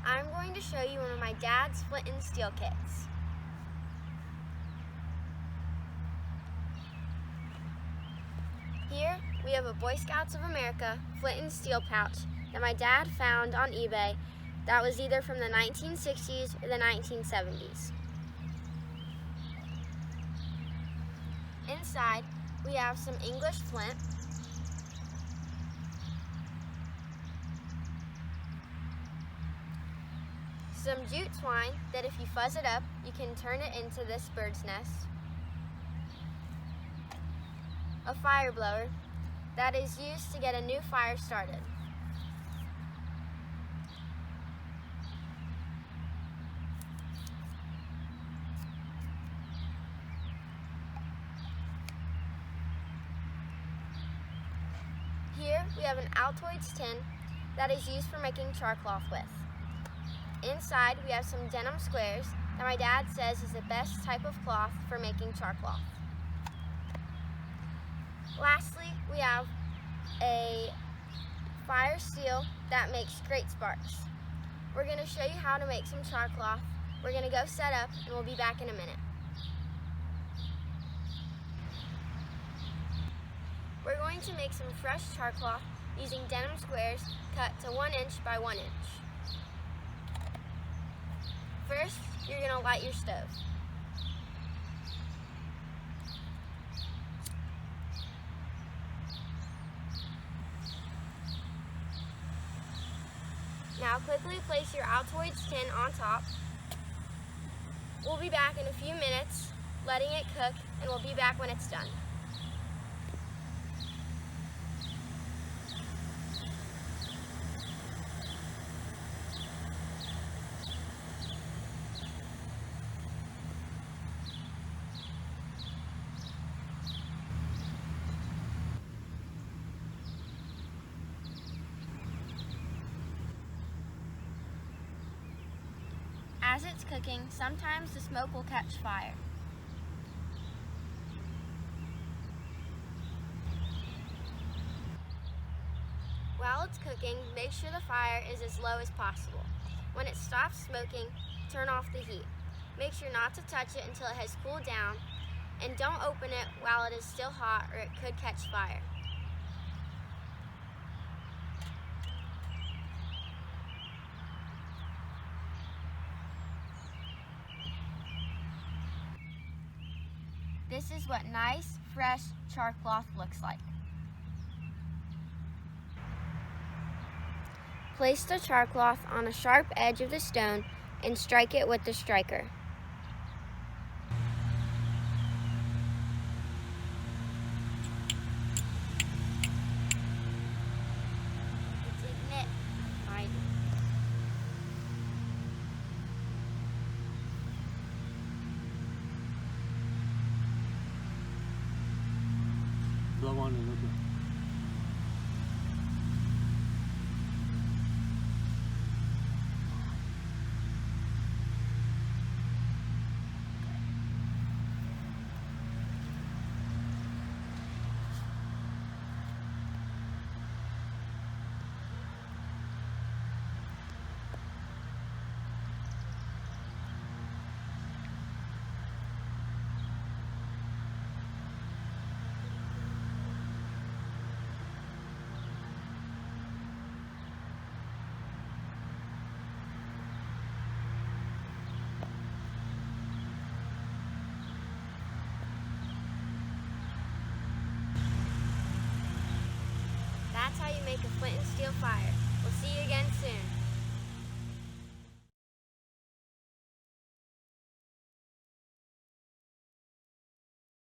I'm going to show you one of my dad's Flint-n-Steel kits. Here we have a Boy Scouts of America Flint-n-Steel pouch that my dad found on eBay that was either from the 1960s or the 1970s. Inside we have some English flint, some jute twine that if you fuzz it up, you can turn it into this bird's nest, a fire blower that is used to get a new fire started, here we have an Altoids tin that is used for making char cloth with. Inside we have some denim squares that my dad says is the best type of cloth for making char cloth. Lastly, we have a fire steel that makes great sparks. We're going to show you how to make some char cloth. We're going to go set up and we'll be back in a minute. We're going to make some fresh char cloth using denim squares cut to 1 inch by 1 inch. First, you're going to light your stove. Now quickly place your Altoids tin on top. We'll be back in a few minutes, letting it cook, and we'll be back when it's done. As it's cooking, sometimes the smoke will catch fire. While it's cooking, make sure the fire is as low as possible. When it stops smoking, turn off the heat. Make sure not to touch it until it has cooled down, and don't open it while it is still hot or it could catch fire. This is what nice, fresh char cloth looks like. Place the char cloth on a sharp edge of the stone and strike it with the striker. Blow on a little bit. That's how you make a Flint-n-Steel fire. We'll see you again soon.